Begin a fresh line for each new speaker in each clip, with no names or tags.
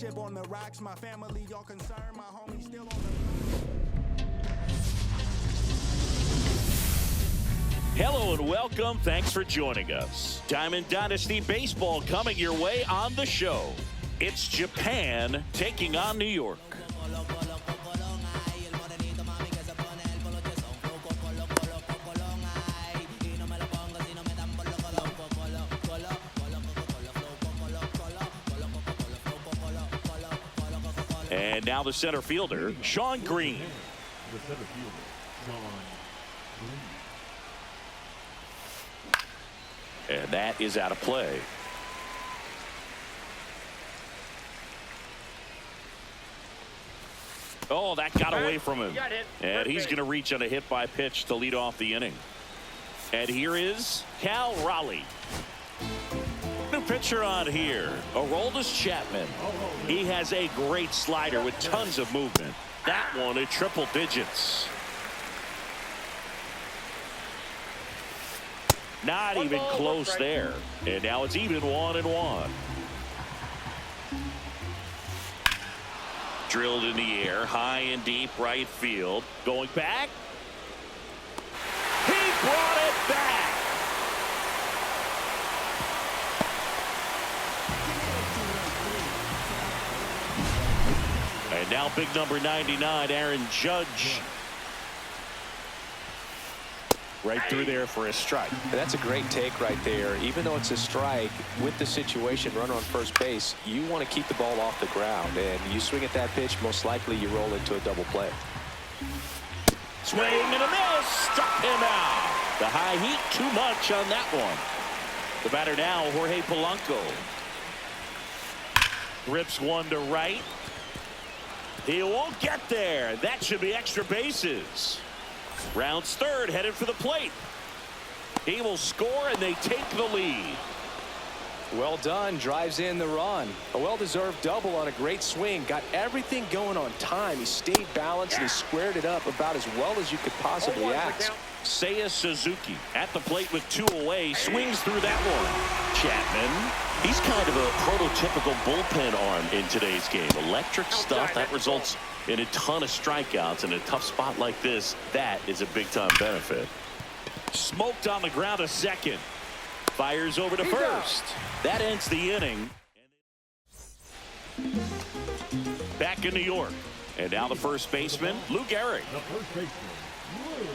On the rocks, my family all concerned, my homie still on the.
Hello and welcome. Thanks for joining us. Diamond Dynasty Baseball coming your way on the show. It's Japan taking on New York. And now the center fielder, Sean Green.
The center fielder, Sean Green.
And that is out of play. Oh, that got away from him. And he's going to reach on a hit by pitch to lead off the inning. And here is Cal Raleigh. New pitcher on here, Aroldis Chapman. He has a great slider with tons of movement. That one at triple digits. Not even close there. And now it's even 1-1. Drilled in the air, high and deep right field. Going back. He brought it back. And now big number 99, Aaron Judge. Right through there for a strike.
That's a great take right there. Even though it's a strike, with the situation, runner on first base, you want to keep the ball off the ground. And you swing at that pitch, most likely you roll into a double play.
Swing and a miss. Struck him out. The high heat, too much on that one. The batter now, Jorge Polanco. Rips one to right. He won't get there. That should be extra bases. Rounds third, headed for the plate. He will score, and they take the lead.
Well done. Drives in the run. A well-deserved double on a great swing. Got everything going on time. He stayed balanced, and he squared it up about as well as you could possibly ask.
Seiya Suzuki at the plate with two away. Swings through that one. Chapman. He's kind of a prototypical bullpen arm in today's game. Electric stuff that results in a ton of strikeouts in a tough spot like this. That is a big-time benefit. Smoked on the ground to second. Fires over to first. That ends the inning. Back in New York. And now the first baseman, Lou Gehrig.
The first baseman, Lou Gehrig.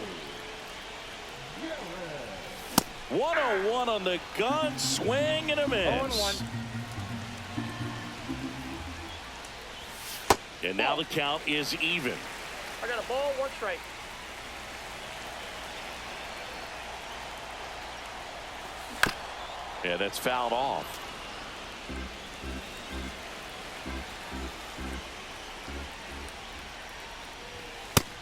1-0-1 on the gun. Swing and a miss.
0-1.
And now the count is even.
I got a ball, one strike.
Yeah, that's fouled off.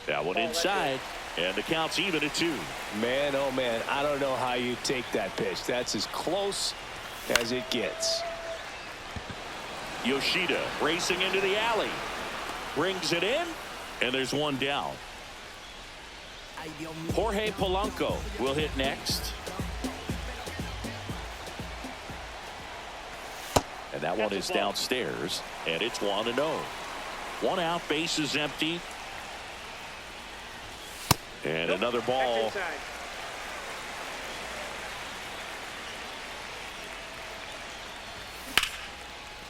That one inside. And the count's even at 2.
Man, oh man, I don't know how you take that pitch. That's as close as it gets.
Yoshida racing into the alley. Brings it in, and there's one down. Jorge Polanco will hit next. And that one is downstairs, and it's 1-0. One out, base is empty. And another ball.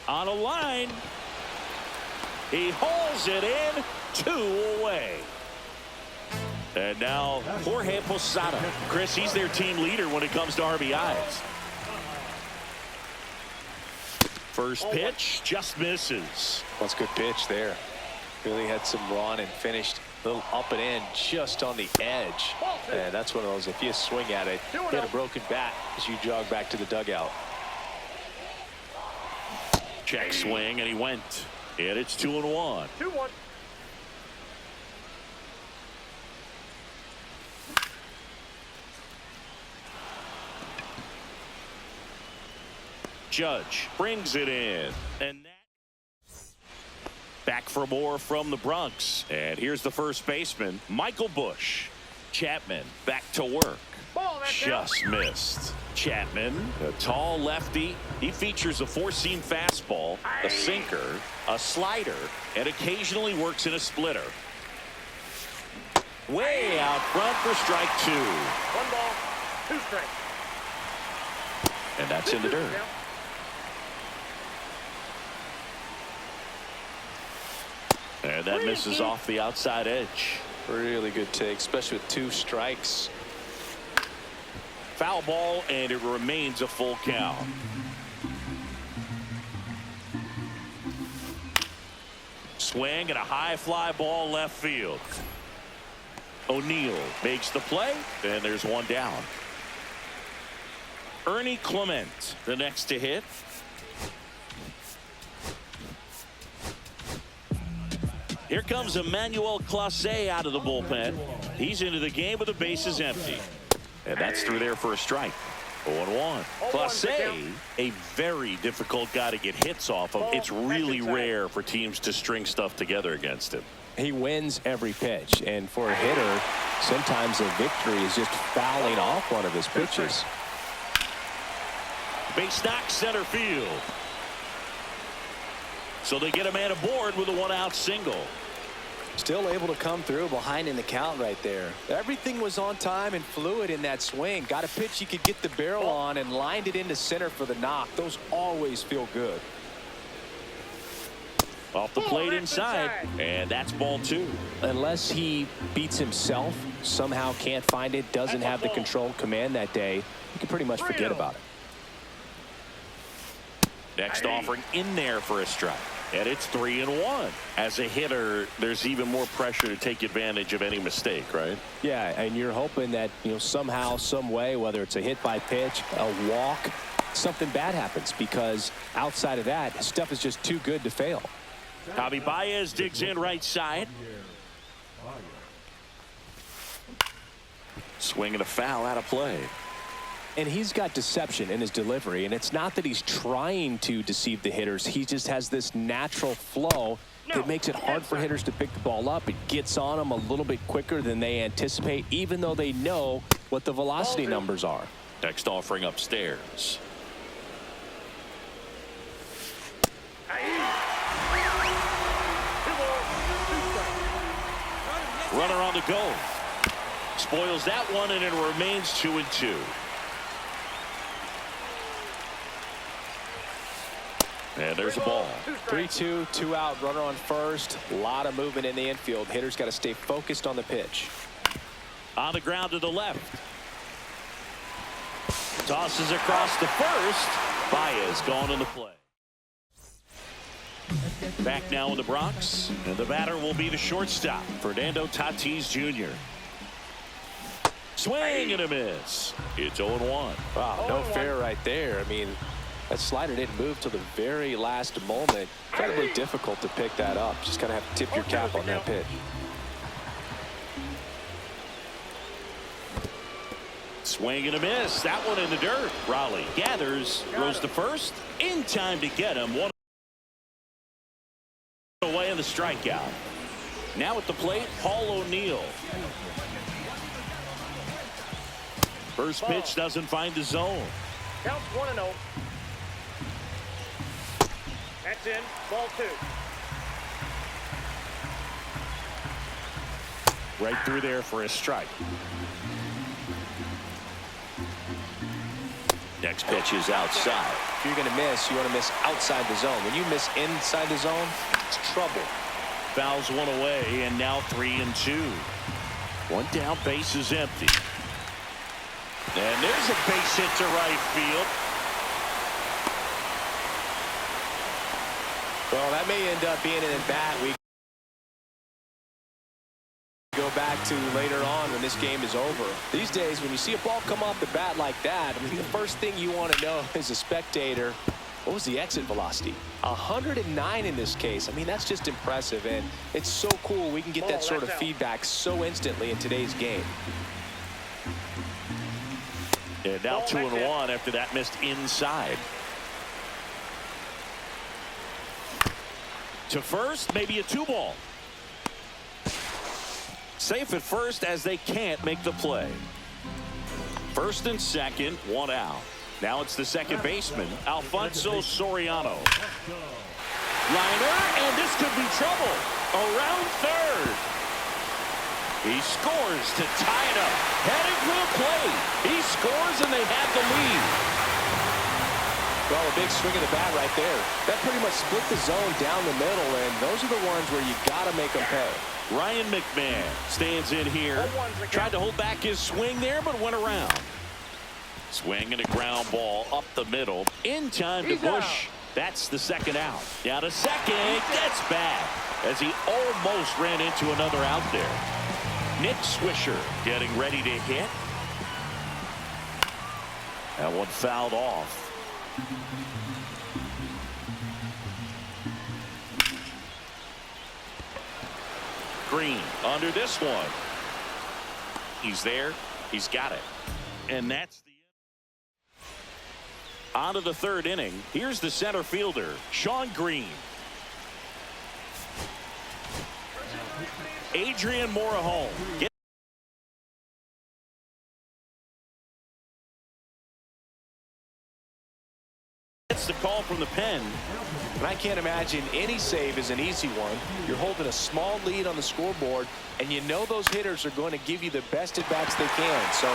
On a line. He hauls it in. 2 away. And now Jorge Posada. Chris, he's their team leader when it comes to RBIs. First pitch just misses.
That's a good pitch there. Really had some run and finished a little up and in just on the edge. And that's one of those, if you swing at it, hit a broken bat as you jog back to the dugout.
Check swing, and he went. And it's 2-1.
2-1.
Judge brings it in. And that back for more from the Bronx. And here's the first baseman, Michael Busch. Chapman back to work.
Ball, that's
Just missed. Chapman, a tall lefty. He features a four-seam fastball, a sinker, a slider, and occasionally works in a splitter. Way out front for strike two.
1 ball, 2 strikes.
And that's in the dirt. And that misses off the outside edge.
Really good take, especially with 2 strikes.
Foul ball, and it remains a full count. Swing and a high fly ball left field. O'Neill makes the play, and there's one down. Ernie Clement, the next to hit. Here comes Emmanuel Clase out of the bullpen. He's into the game with the bases empty. And that's through there for a strike. 0-1. Clase, a very difficult guy to get hits off of. It's really rare for teams to string stuff together against him.
He wins every pitch, and for a hitter, sometimes a victory is just fouling off one of his pitches.
Base knock center field. So they get a man aboard with a 1-out single.
Still able to come through behind in the count right there. Everything was on time and fluid in that swing. Got a pitch he could get the barrel on and lined it into center for the knock. Those always feel good.
Off the plate inside, and that's ball 2.
Unless he beats himself, somehow can't find it, doesn't have the control command that day, you can pretty much forget about it.
Next offering in there for a strike. And it's 3-1. As a hitter, there's even more pressure to take advantage of any mistake, right?
Yeah, and you're hoping that, somehow, some way, whether it's a hit by pitch, a walk, something bad happens, because outside of that, stuff is just too good to fail.
Javi Baez digs in right side. Swing and a foul out of play.
And he's got deception in his delivery, and it's not that he's trying to deceive the hitters. He just has this natural flow that makes it hard for hitters to pick the ball up. It gets on them a little bit quicker than they anticipate, even though they know what the velocity numbers are.
Next offering upstairs. Runner on the go. Spoils that one, and it remains 2-2. And there's a ball.
3-2, 2-out, runner on first. A lot of movement in the infield. Hitters got to stay focused on the pitch.
On the ground to the left. Tosses across the first. Baez gone in the play. Back now in the Bronx, and the batter will be the shortstop, Fernando Tatis Jr. Swing and a miss. It's 0-1.
Wow, no fair right there. I mean, that slider didn't move till the very last moment. Incredibly difficult to pick that up. Just kind of have to tip your cap on that pitch.
Swing and a miss. That one in the dirt. Raleigh gathers, throws to first. In time to get him. One away in the strikeout. Now at the plate, Paul O'Neill. First pitch doesn't find the zone.
Counts 1-0. That's in. Ball 2.
Right through there for a strike. Next pitch is outside.
If you're going to miss, you want to miss outside the zone. When you miss inside the zone, it's trouble.
Fouls one away, and now 3-2. One down, base is empty. And there's a base hit to right field.
Well, that may end up being an at-bat we go back to later on when this game is over. These days, when you see a ball come off the bat like that, I mean, the first thing you want to know as a spectator, what was the exit velocity? 109 in this case. I mean, that's just impressive, and it's so cool we can get that sort of feedback so instantly in today's game.
And now 2-1 after that missed inside. To first, maybe a 2-ball. Safe at first as they can't make the play. First and second, one out. Now it's the second baseman, Alfonso Soriano. Liner, and this could be trouble. Around third. He scores to tie it up. Heading for the plate. He scores and they have the lead.
Well, a big swing of the bat right there. That pretty much split the zone down the middle, and those are the ones where you got to make them pay.
Ryan McMahon stands in here. Tried to hold back his swing there, but went around. Swing and a ground ball up the middle. In time to Bush. That's the second out. Down to second. Gets back as he almost ran into another out there. Nick Swisher getting ready to hit. That one fouled off. Green under this one. He's there. He's got it. And that's the end. On to the third inning. Here's the center fielder, Sean Green. Adrian Morejon gets the call from the pen.
And I can't imagine any save is an easy one. You're holding a small lead on the scoreboard, and you know those hitters are going to give you the best at-bats they can. So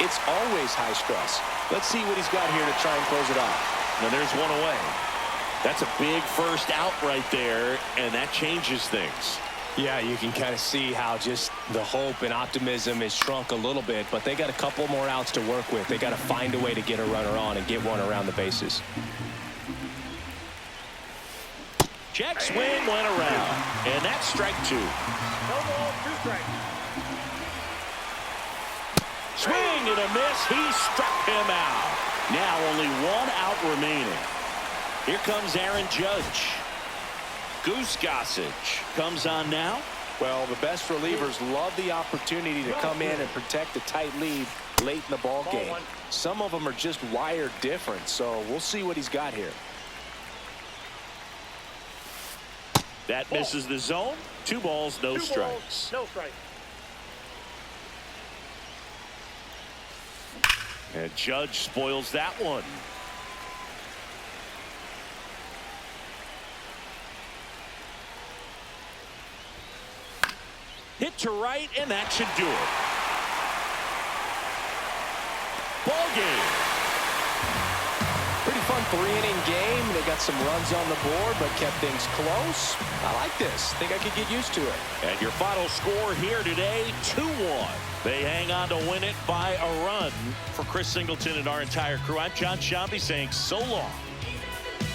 it's always high stress. Let's see what he's got here to try and close it off.
Now there's one away. That's a big first out right there, and that changes things.
Yeah, you can kind of see how just the hope and optimism is shrunk a little bit, but they got a couple more outs to work with. They got to find a way to get a runner on and get one around the bases.
Check swing went around, and that's strike two.
No ball, 2 strikes.
Swing and a miss. He struck him out. Now only one out remaining. Here comes Aaron Judge. Goose Gossage comes on now.
Well, the best relievers love the opportunity to come in and protect a tight lead late in the ball game. Some of them are just wired different, so we'll see what he's got here.
That misses the zone. 2 balls, no strikes.
No strikes.
And Judge spoils that one. Hit to right, and that should do it. Ball game.
Pretty fun 3-inning game. They got some runs on the board, but kept things close. I like this. Think I could get used to it.
And your final score here today, 2-1. They hang on to win it by a run. For Chris Singleton and our entire crew, I'm John Shambi saying so long.